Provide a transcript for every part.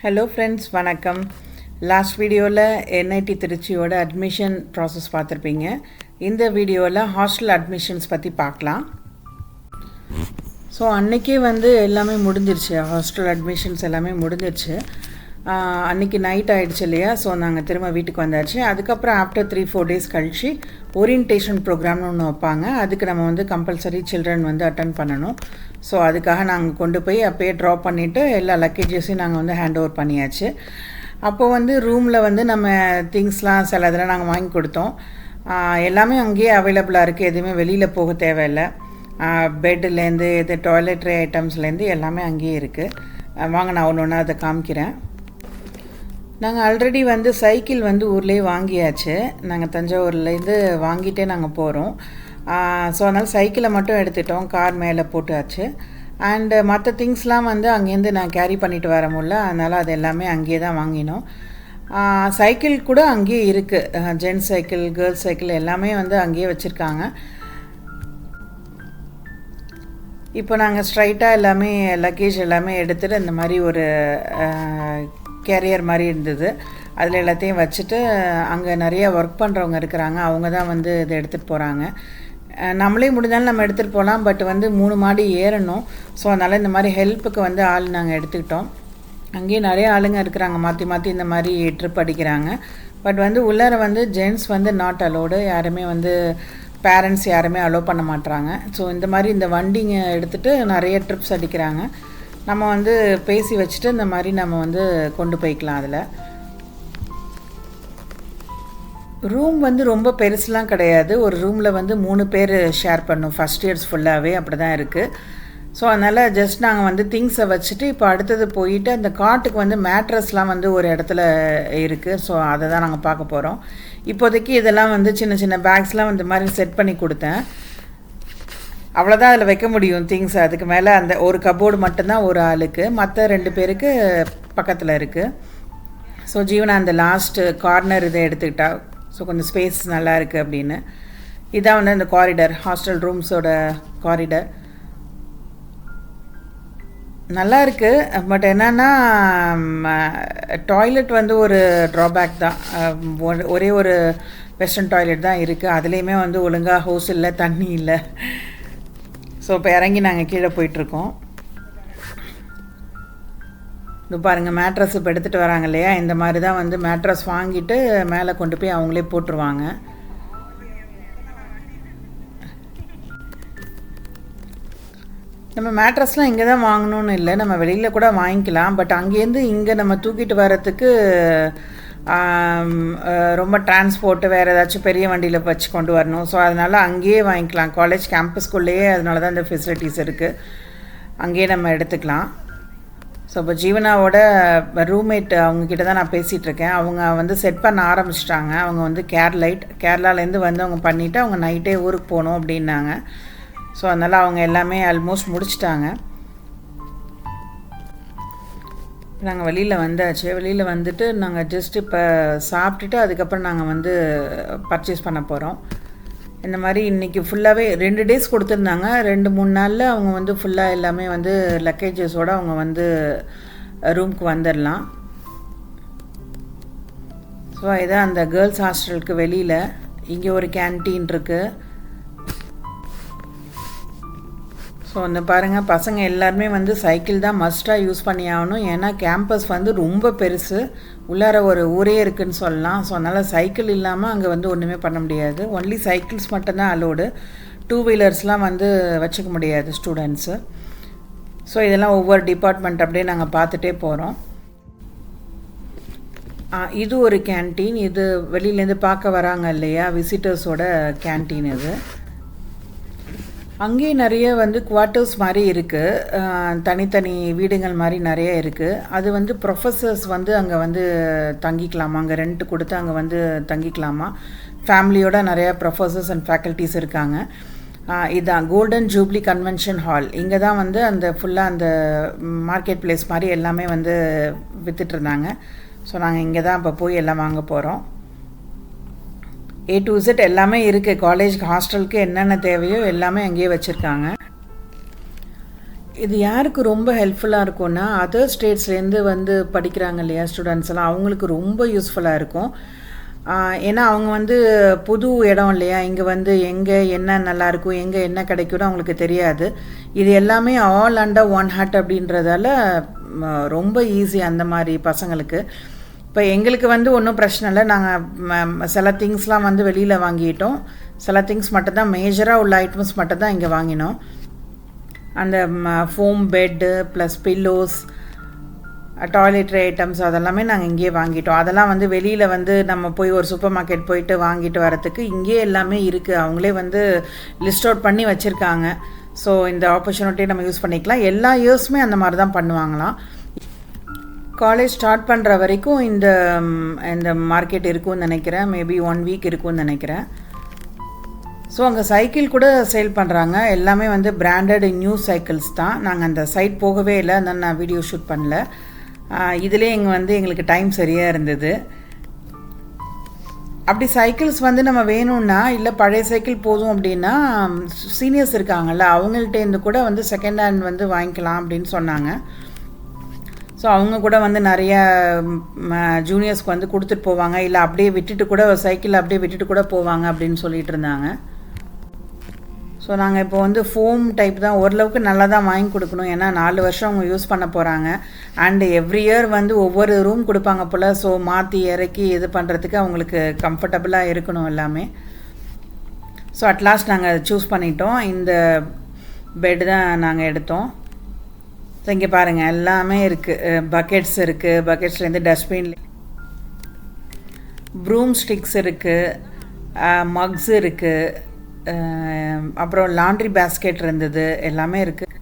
Hello friends, வணக்கம். Last வீடியோவில் NIT திருச்சியோட admission process பார்த்துருப்பீங்க. இந்த வீடியோவில் ஹாஸ்டல் அட்மிஷன்ஸ் பற்றி பார்க்கலாம். ஸோ அன்றைக்கே எல்லாமே முடிஞ்சிருச்சு, ஹாஸ்டல் அட்மிஷன்ஸ் எல்லாமே முடிஞ்சிருச்சு. அன்றைக்கி நைட் ஆகிடுச்சு இல்லையா, ஸோ நாங்கள் திரும்ப வீட்டுக்கு வந்தாச்சு. அதுக்கப்புறம் ஆஃப்டர் 3-4 டேஸ் கழிச்சு ஓரியன்டேஷன் ப்ரோக்ராம்னு ஒன்று வைப்பாங்க. அதுக்கு நம்ம கம்பல்சரி சில்ட்ரன் அட்டன் பண்ணணும். ஸோ அதுக்காக நாங்கள் கொண்டு போய் அப்போயே ட்ராப் பண்ணிவிட்டு எல்லா லக்கேஜஸையும் நாங்கள் ஹேண்ட் ஓவர் பண்ணியாச்சு. அப்போது ரூமில் நம்ம திங்ஸ்லாம் சில இதெல்லாம் நாங்கள் வாங்கி கொடுத்தோம். எல்லாமே அங்கேயே அவைலபிளாக இருக்குது, எதுவுமே வெளியில் போக தேவையில்லை. பெட்டுலேருந்து இது டாய்லெட்ரி ஐட்டம்ஸ்லேருந்து எல்லாமே அங்கேயே இருக்குது. வாங்க நான் ஒன்று ஒன்றா அதை காமிக்கிறேன். நாங்கள் ஆல்ரெடி சைக்கிள் ஊர்லேயே வாங்கியாச்சு. நாங்கள் தஞ்சாவூர்லேருந்து வாங்கிட்டே நாங்கள் போகிறோம். ஸோ அதனால் சைக்கிளை மட்டும் எடுத்துட்டோம், கார் மேலே போட்டாச்சு. அண்டு மற்ற திங்ஸ்லாம் அங்கேருந்து நான் கேரி பண்ணிட்டு வர முடியல, அதனால் அது எல்லாமே அங்கேயே தான் வாங்கினோம். சைக்கிள் கூட அங்கேயே இருக்குது, ஜென்ஸ் சைக்கிள், கேர்ள்ஸ் சைக்கிள் எல்லாமே அங்கேயே வச்சுருக்காங்க. இப்போ நாங்கள் ஸ்ட்ரைட்டாக எல்லாமே லக்கேஜ் எல்லாமே எடுத்துகிட்டு இந்த மாதிரி ஒரு கேரியர் மாதிரி இருந்தது, அதில் எல்லாத்தையும் வச்சுட்டு அங்கே நிறைய ஒர்க் பண்ணுறவங்க இருக்கிறாங்க, அவங்க தான் இதை எடுத்துகிட்டு போகிறாங்க. நம்மளே முடிஞ்சாலும் நம்ம எடுத்துகிட்டு போகலாம், பட் 3 மாடி ஏறணும். ஸோ அதனால் இந்த மாதிரி ஹெல்ப்புக்கு ஆள் நாங்கள் எடுத்துக்கிட்டோம். அங்கேயே நிறைய ஆளுங்க இருக்கிறாங்க, மாற்றி மாற்றி இந்த மாதிரி ட்ரிப் அடிக்கிறாங்க. பட் உள்ளார ஜென்ட்ஸ் நாட் அலோடு, யாருமே பேரண்ட்ஸ் யாருமே அலோவ் பண்ண மாட்டுறாங்க. ஸோ இந்த மாதிரி இந்த வண்டிங்க எடுத்துகிட்டு நிறைய ட்ரிப்ஸ் அடிக்கிறாங்க. நம்ம பேசி வச்சுட்டு இந்த மாதிரி நம்ம கொண்டு போய்க்கலாம். அதில் ரூம் ரொம்ப பெருசுலாம் கிடையாது. ஒரு ரூமில் 3 பேர் ஷேர் பண்ணும், ஃபஸ்ட் இயர்ஸ் ஃபுல்லாகவே அப்படி தான் இருக்குது. ஸோ அதனால் ஜஸ்ட் நாங்கள் திங்ஸை வச்சுட்டு இப்போ அடுத்தது போயிட்டு அந்த காட்டுக்கு மேட்ரஸ்லாம் ஒரு இடத்துல இருக்குது. ஸோ அதை தான் நாங்கள் பார்க்க போகிறோம். இப்போதைக்கு இதெல்லாம் சின்ன சின்ன பேக்ஸ்லாம் இந்த மாதிரி செட் பண்ணி கொடுத்தேன். அவ்வளோதான் அதில் வைக்க முடியும் திங்ஸ். அதுக்கு மேலே அந்த ஒரு கபோர்டு மட்டும்தான் ஒரு ஆளுக்கு, மற்ற 2 பேருக்கு பக்கத்தில் இருக்குது. ஸோ ஜீவனா அந்த லாஸ்ட்டு கார்னர் இதை எடுத்துக்கிட்டா, ஸோ கொஞ்சம் ஸ்பேஸ் நல்லா இருக்குது அப்படின்னு. இதான் அந்த காரிடர், ஹாஸ்டல் ரூம்ஸோட காரிடர் நல்லா இருக்குது. பட் என்னென்னா டாய்லெட் ஒரு ட்ராபேக் தான். ஒரே ஒரு வெஸ்டர்ன் டாய்லெட் தான் இருக்குது, அதுலேயுமே ஒழுங்காக ஹோஸ் இல்லை, தண்ணி இல்லை. ஸோ இப்போ இறங்கி நாங்கள் கீழே போயிட்டுருக்கோம். இது பாருங்கள், மேட்ரஸ் இப்போ எடுத்துகிட்டு வராங்க இல்லையா, இந்த மாதிரி தான் மேட்ரஸ் வாங்கிட்டு மேலே கொண்டு போய் அவங்களே போட்டுருவாங்க. நம்ம மேட்ரஸ்லாம் இங்கே தான் வாங்கணுன்னு இல்லை, நம்ம வெளியில் கூட வாங்கிக்கலாம். பட் அங்கேருந்து இங்கே நம்ம தூக்கிட்டு வரத்துக்கு ரொம்ப டிரான்ஸ்போர்ட்டு வேறு ஏதாச்சும் பெரிய வண்டியில் வச்சு கொண்டு வரணும். ஸோ அதனால் அங்கேயே வாங்கிக்கலாம், காலேஜ் கேம்பஸ்குள்ளேயே. அதனால தான் இந்த ஃபெசிலிட்டிஸ் இருக்குது, அங்கேயே நம்ம எடுத்துக்கலாம். ஸோ இப்போ ஜீவனாவோட ரூம்மேட் அவங்கக்கிட்ட தான் நான் பேசிகிட்ருக்கேன். அவங்க செட் பண்ண ஆரம்பிச்சிட்டாங்க. அவங்க கேரளாலேருந்து அவங்க பண்ணிவிட்டு அவங்க நைட்டே ஊருக்கு போகணும் அப்படின்னாங்க. ஸோ அதனால் அவங்க எல்லாமே ஆல்மோஸ்ட் முடிச்சிட்டாங்க. நாங்கள் வெளியில் வந்தாச்சு. வெளியில் வந்துட்டு நாங்கள் ஜஸ்ட் இப்போ சாப்பிட்டுட்டு அதுக்கப்புறம் நாங்கள் பர்ச்சேஸ் பண்ண போகிறோம். இந்த மாதிரி இன்றைக்கி ஃபுல்லாகவே 2 டேஸ் கொடுத்துருந்தாங்க. 2-3 நாளில் அவங்க ஃபுல்லாக எல்லாமே லக்கேஜஸோடு அவங்க ரூமுக்கு வந்துடலாம். ஸோ இதான் அந்த கேர்ள்ஸ் ஹாஸ்டலுக்கு வெளியில் இங்கே ஒரு கேன்டீன் இருக்குது. ஸோ பாருங்கள், பசங்க எல்லாருமே சைக்கிள் தான் மஸ்ட்டாக யூஸ் பண்ணி ஆகணும். ஏன்னா கேம்பஸ் ரொம்ப பெருசு, உள்ளார ஒரு ஊரே இருக்குதுன்னு சொல்லலாம். ஸோ அதனால் சைக்கிள் இல்லாமல் அங்கே ஒன்றுமே பண்ண முடியாது. ஒன்லி சைக்கிள்ஸ் மட்டும்தான் அலோடு, 2 வீலர்ஸ்லாம் வச்சுக்க முடியாது ஸ்டூடெண்ட்ஸு. ஸோ இதெல்லாம் ஒவ்வொரு டிபார்ட்மெண்ட் அப்படியே நாங்கள் பார்த்துட்டே போகிறோம். இது ஒரு கேன்டீன், இது வெளியிலேருந்து பார்க்க வராங்க இல்லையா விசிட்டர்ஸோட கேன்டீன். இது அங்கேயே நிறைய குவார்ட்டர்ஸ் மாதிரி இருக்குது, தனித்தனி வீடுகள் மாதிரி நிறைய இருக்குது. அது ப்ரொஃபஸர்ஸ் அங்கே தங்கிக்கலாமா, அங்கே ரெண்ட் கொடுத்து அங்கே தங்கிக்கலாமா. ஃபேமிலியோட நிறையா ப்ரொஃபஸர்ஸ் அண்ட் ஃபேக்கல்ட்டிஸ் இருக்காங்க. இதுதான் கோல்டன் ஜூப்ளி கன்வென்ஷன் ஹால். இங்கே தான் அந்த ஃபுல்லாக அந்த மார்க்கெட் பிளேஸ் மாதிரி எல்லாமே விற்றுட்ருந்தாங்க. ஸோ நாங்கள் இங்கே தான் இப்போ போய் எல்லாம் வாங்க போகிறோம். A to Z எல்லாமே இருக்குது. காலேஜ் ஹாஸ்டலுக்கு என்னென்ன தேவையோ எல்லாமே அங்கேயே வச்சுருக்காங்க. இது யாருக்கு ரொம்ப ஹெல்ப்ஃபுல்லாக இருக்கும்னா, அதர் ஸ்டேட்ஸ்லேருந்து வந்து படிக்கிறாங்க இல்லையா ஸ்டூடெண்ட்ஸ் எல்லாம், அவங்களுக்கு ரொம்ப யூஸ்ஃபுல்லாக இருக்கும். ஏன்னா அவங்க வந்து புது இடம் இல்லையா, இங்கே வந்து எங்கே என்ன நல்லாயிருக்கும், எங்கே என்ன கிடைக்கும்னு அவங்களுக்கு தெரியாது. இது எல்லாமே ஆல் அண்டர் ஒன் ஹாட் அப்படின்றதால ரொம்ப ஈஸி அந்த மாதிரி பசங்களுக்கு. இப்போ எங்களுக்கு வந்து ஒன்றும் பிரச்சனை இல்லை. நாங்கள் சில திங்ஸ்லாம் வந்து வெளியில் வாங்கிட்டோம். சில திங்ஸ் மட்டும்தான், மேஜராக உள்ள ஐட்டம்ஸ் மட்டும்தான் இங்கே வாங்கினோம். அந்த foam bed plus pillows, toiletry items அதெல்லாமே நாங்கள் இங்கேயே வாங்கிட்டோம். அதெல்லாம் வந்து வெளியில் வந்து நம்ம போய் ஒரு சூப்பர் மார்க்கெட் போயிட்டு வாங்கிட்டு வரத்துக்கு இங்கேயே எல்லாமே இருக்குது. அவங்களே வந்து லிஸ்ட் அவுட் பண்ணி வச்சுருக்காங்க. ஸோ இந்த ஆப்பர்ச்சுனிட்டியை நம்ம யூஸ் பண்ணிக்கலாம். எல்லா இயர்ஸுமே அந்த மாதிரி தான் பண்ணுவாங்களாம். காலேஜ் ஸ்டார்ட் பண்ணுற வரைக்கும் இந்த மார்க்கெட் இருக்கும்னு நினைக்கிறேன். மேபி 1 வீக் இருக்கும்னு நினைக்கிறேன். ஸோ அங்கே சைக்கிள் கூட சேல் பண்ணுறாங்க. எல்லாமே வந்து பிராண்டட் நியூ சைக்கிள்ஸ் தான். நாங்கள் அந்த சைட் போகவே இல்லை, அதனால் நான் வீடியோ ஷூட் பண்ணல. இதிலே எங்களுக்கு டைம் சரியாக இருந்தது. அப்படி சைக்கிள்ஸ் வந்து நம்ம வேணும்னா, இல்லை பழைய சைக்கிள் போதும் அப்படின்னா, சீனியர்ஸ் இருக்காங்கள்ல அவங்கள்ட்டேருந்து கூட வந்து செகண்ட் ஹேண்ட் வந்து வாங்கிக்கலாம் அப்படின்னு சொன்னாங்க. ஸோ அவங்க கூட வந்து நிறைய ஜூனியர்ஸ்க்கு வந்து கொடுத்துட்டு போவாங்க, இல்லை அப்படியே விட்டுட்டு கூட சைக்கிள் அப்படியே விட்டுட்டு கூட போவாங்க அப்படின்னு சொல்லிட்டு இருந்தாங்க. ஸோ நாங்கள் இப்போ வந்து ஃபோம் டைப் தான் ஓரளவுக்கு நல்லா தான் வாங்கி கொடுக்கணும். ஏன்னா 4 வருஷம் அவங்க யூஸ் பண்ண போகிறாங்க. அண்டு எவ்ரி இயர் வந்து ஒவ்வொரு ரூம் கொடுப்பாங்க போல். ஸோ மாற்றி இறக்கி இது பண்ணுறதுக்கு அவங்களுக்கு கம்ஃபர்டபுளாக இருக்கணும் எல்லாமே. ஸோ அட்லாஸ்ட் நாங்கள் சூஸ் பண்ணிட்டோம். இந்த பெட்டு தான் நாங்கள் எடுத்தோம். ஸோ இங்கே பாருங்கள் எல்லாமே இருக்குது. பக்கெட்ஸ் இருக்குது. பக்கெட்ஸ்லேருந்து டஸ்ட்பின், ப்ரூம் ஸ்டிக்ஸ் இருக்குது, மக்ஸ் இருக்குது, அப்புறம் லாண்ட்ரி பேஸ்கெட் இருந்தது, எல்லாமே இருக்குது.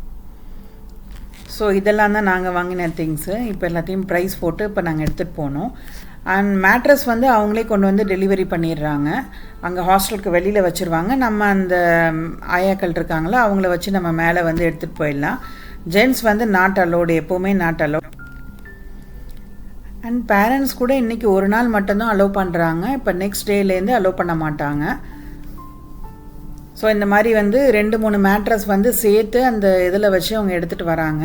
ஸோ இதெல்லாம் தான் நாங்கள் வாங்கின திங்ஸு. இப்போ எல்லாத்தையும் ப்ரைஸ் போட்டு இப்போ நாங்கள் எடுத்துகிட்டு போனோம். அண்ட் மேட்ரஸ் வந்து அவங்களே கொண்டு வந்து டெலிவரி பண்ணிடுறாங்க. அங்கே ஹாஸ்டலுக்கு வெளியில் வச்சுருவாங்க. நம்ம அந்த ஆயாக்கள் இருக்காங்களோ அவங்கள வச்சு நம்ம மேலே வந்து எடுத்துகிட்டு போயிடலாம். ஜென்ட்ஸ் வந்து நாட் அலோடு, எப்போவுமே நாட் அலோட். அண்ட் பேரண்ட்ஸ் கூட இன்றைக்கி ஒரு நாள் மட்டும்தான் அலோவ் பண்ணுறாங்க. இப்போ நெக்ஸ்ட் டேலேருந்து அலோவ் பண்ண மாட்டாங்க. ஸோ இந்த மாதிரி வந்து 2-3 மேட்ரஸ் வந்து சேர்த்து அந்த இதில் வச்சு அவங்க எடுத்துகிட்டு வராங்க.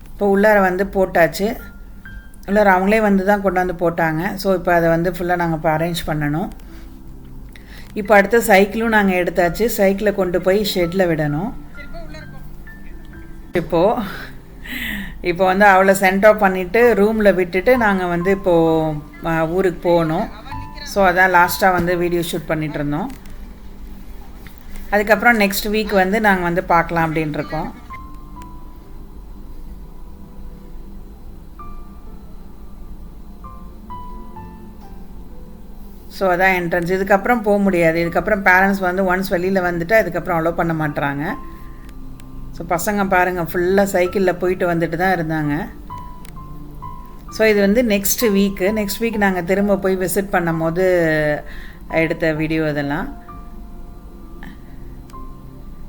இப்போ உள்ளார வந்து போட்டாச்சு. உள்ளார அவங்களே வந்து தான் கொண்டு வந்து போட்டாங்க. ஸோ இப்போ அதை வந்து ஃபுல்லாக நாங்கள் இப்போ அரேஞ்ச் பண்ணணும். இப்போ அடுத்த சைக்கிளும் நாங்கள் எடுத்தாச்சு. சைக்கிளை கொண்டு போய் ஷெட்டில் விடணும். இப்போ வந்து அவளை சென்ட் ஆஃப் பண்ணிவிட்டு ரூமில் விட்டுட்டு நாங்கள் வந்து இப்போது ஊருக்கு போகணும். ஸோ அதான் லாஸ்ட்டாக வந்து வீடியோ ஷூட் பண்ணிகிட்டு இருந்தோம். அதுக்கப்புறம் நெக்ஸ்ட் வீக் வந்து நாங்கள் வந்து பார்க்கலாம் அப்படின்ட்டுருக்கோம். ஸோ அதான் என்ட்ரன்ஸ். இதுக்கப்புறம் போக முடியாது. இதுக்கப்புறம் பேரண்ட்ஸ் வந்து ஒன்ஸ் வெளியில் வந்துட்டு அதுக்கப்புறம் அலோவ் பண்ண மாட்டுறாங்க. ஸோ பசங்க பாருங்கள் ஃபுல்லாக சைக்கிளில் போயிட்டு வந்துட்டு தான் இருந்தாங்க. ஸோ இது வந்து நெக்ஸ்ட் வீக் நாங்கள் திரும்ப போய் விசிட் பண்ணும் போது எடுத்த வீடியோ இதெல்லாம்.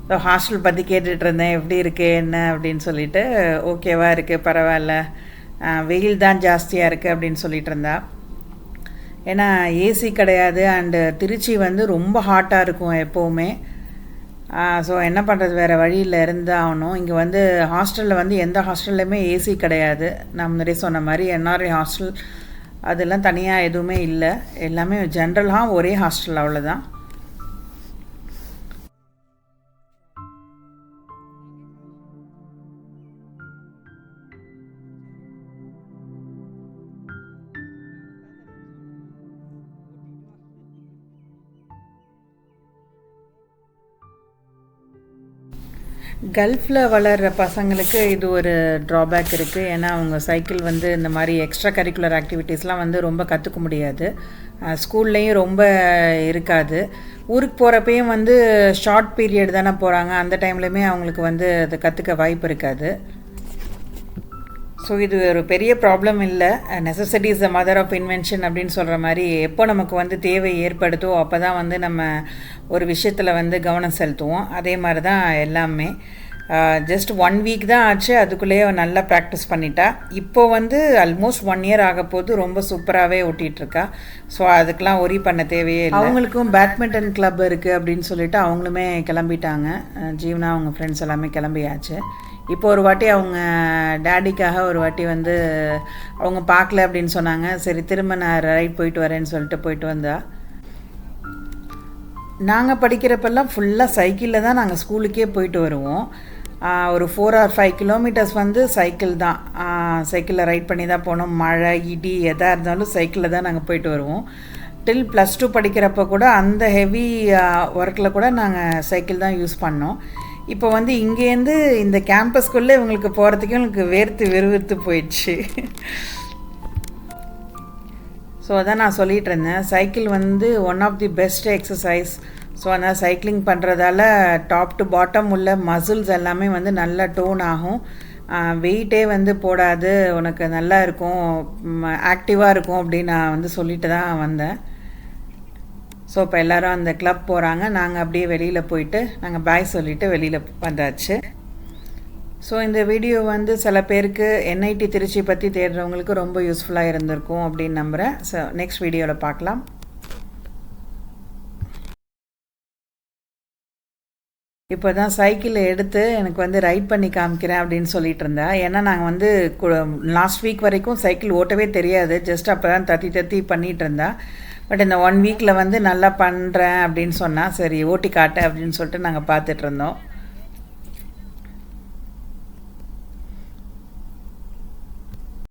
ஸோ ஹாஸ்டல் பற்றி கேட்டுட்டு இருந்தேன், எப்படி இருக்குது என்ன அப்படின்னு சொல்லிட்டு. ஓகேவாக இருக்குது, பரவாயில்ல, வெயில் தான் ஜாஸ்தியாக இருக்குது அப்படின்னு சொல்லிட்டு இருந்தா. ஏன்னா ஏசி கிடையாது. அண்டு திருச்சி வந்து ரொம்ப ஹாட்டாக இருக்கும் எப்போவுமே. ஸோ என்ன பண்ணுறது, வேறு வழியில் இருந்தாகணும். இங்கே வந்து ஹாஸ்டலில் வந்து எந்த ஹாஸ்டல்லையுமே ஏசி கிடையாது. நான் முன்னாடியே சொன்ன மாதிரி என்ஆர்ஐ ஹாஸ்டல் அதெல்லாம் தனியாக எதுவுமே இல்லை. எல்லாமே ஜென்ரலாக ஒரே ஹாஸ்டல், அவ்வளோதான். கல்ஃபில் வளர்கிற பசங்களுக்கு இது ஒரு ட்ராபேக் இருக்குது. ஏன்னா அவங்க சைக்கிள் வந்து இந்த மாதிரி எக்ஸ்ட்ரா கரிக்குலர் ஆக்டிவிட்டீஸ்லாம் வந்து ரொம்ப கற்றுக்க முடியாது. ஸ்கூல்லேயும் ரொம்ப இருக்காது. ஊருக்கு போகிறப்பையும் வந்து ஷார்ட் பீரியட் தானே போகிறாங்க. அந்த டைம்லையுமே அவங்களுக்கு வந்து அதை கற்றுக்க வாய்ப்பு இருக்காது. ஸோ இது ஒரு பெரிய ப்ராப்ளம் இல்லை. Necessity is the mother of invention அப்படின்னு சொல்கிற மாதிரி எப்போ நமக்கு வந்து தேவை ஏற்படுத்தோ அப்போ தான் வந்து நம்ம ஒரு விஷயத்தில் வந்து கவனம் செலுத்துவோம். அதே மாதிரி தான் எல்லாமே. ஜஸ்ட் 1 வீக் தான் ஆச்சு, அதுக்குள்ளேயே நல்லா ப்ராக்டிஸ் பண்ணிட்டா. இப்போ வந்து ஆல்மோஸ்ட் 1 இயர் ஆக போது, ரொம்ப சூப்பராகவே ஓட்டிகிட்ருக்கா. ஸோ அதுக்கெலாம் ஒரி பண்ண தேவையே இல்லை. அவங்களுக்கும் பேட்மிண்டன் கிளப் இருக்குது அப்படின்னு சொல்லிட்டு அவங்களுமே கிளம்பிட்டாங்க. ஜீவனா அவங்க ஃப்ரெண்ட்ஸ் எல்லாமே கிளம்பியாச்சு. இப்போ ஒரு வாட்டி அவங்க டேடிக்காக ஒரு வாட்டி வந்து அவங்க பார்க்கல அப்படின்னு சொன்னாங்க. சரி திரும்ப நான் ரைட் போயிட்டு வரேன்னு சொல்லிட்டு போயிட்டு வந்தா. நாங்கள் படிக்கிறப்பெல்லாம் ஃபுல்லாக சைக்கிளில் தான் நாங்கள் ஸ்கூலுக்கே போயிட்டு வருவோம். ஒரு 4 or 5 கிலோமீட்டர்ஸ் வந்து சைக்கிள் தான். சைக்கிளில் ரைட் பண்ணி தான் போனோம். மழை இடி எதாக இருந்தாலும் சைக்கிளில் தான் நாங்கள் போயிட்டு வருவோம். டில் +2 படிக்கிறப்ப கூட அந்த ஹெவி ஒர்க்கில் கூட நாங்கள் சைக்கிள் தான் யூஸ் பண்ணோம். இப்போ வந்து இங்கேருந்து இந்த கேம்பஸ்குள்ளே இவங்களுக்கு போகிறதுக்கு இவங்களுக்கு வெறுத்து போயிடுச்சு. ஸோ அதான் நான் சொல்லிகிட்டு இருந்தேன், சைக்கிள் வந்து one of the best exercise. So அதனால் சைக்கிளிங் பண்ணுறதால டாப் டு பாட்டம் உள்ள மசில்ஸ் எல்லாமே வந்து நல்லா டோன் ஆகும். வெயிட்டே வந்து போடாது, உனக்கு நல்லா இருக்கும், ஆக்டிவாக இருக்கும் அப்படின்னு நான் வந்து சொல்லிட்டு தான் வந்தேன். ஸோ இப்போ எல்லோரும் அந்த கிளப் போகிறாங்க. நாங்கள் அப்படியே வெளியில் போயிட்டு நாங்கள் பாய் சொல்லிவிட்டு வெளியில் வந்தாச்சு. ஸோ இந்த வீடியோ வந்து சில பேருக்கு என்ஐடி திருச்சி பற்றி தேடுறவங்களுக்கு ரொம்ப யூஸ்ஃபுல்லாக இருந்திருக்கும் அப்படின்னு நம்புகிறேன். ஸோ நெக்ஸ்ட் வீடியோவில் பார்க்கலாம். இப்போ தான் சைக்கிள் எடுத்து எனக்கு வந்து ரைட் பண்ணி காமிக்கிறேன் அப்படின்னு சொல்லிட்டு இருந்தா. ஏன்னா நாங்கள் வந்து லாஸ்ட் வீக் வரைக்கும் சைக்கிள் ஓட்டவே தெரியாது, ஜஸ்ட் அப்போ தான் தத்தி பண்ணிகிட்டு இருந்தா. பட் இந்த 1 வீக்கில் வந்து நல்லா பண்ணுறேன் அப்படின்னு சொன்னால் சரி ஓட்டி காட்டேன் அப்படின்னு சொல்லிட்டு நாங்கள் பார்த்துட்ருந்தோம்.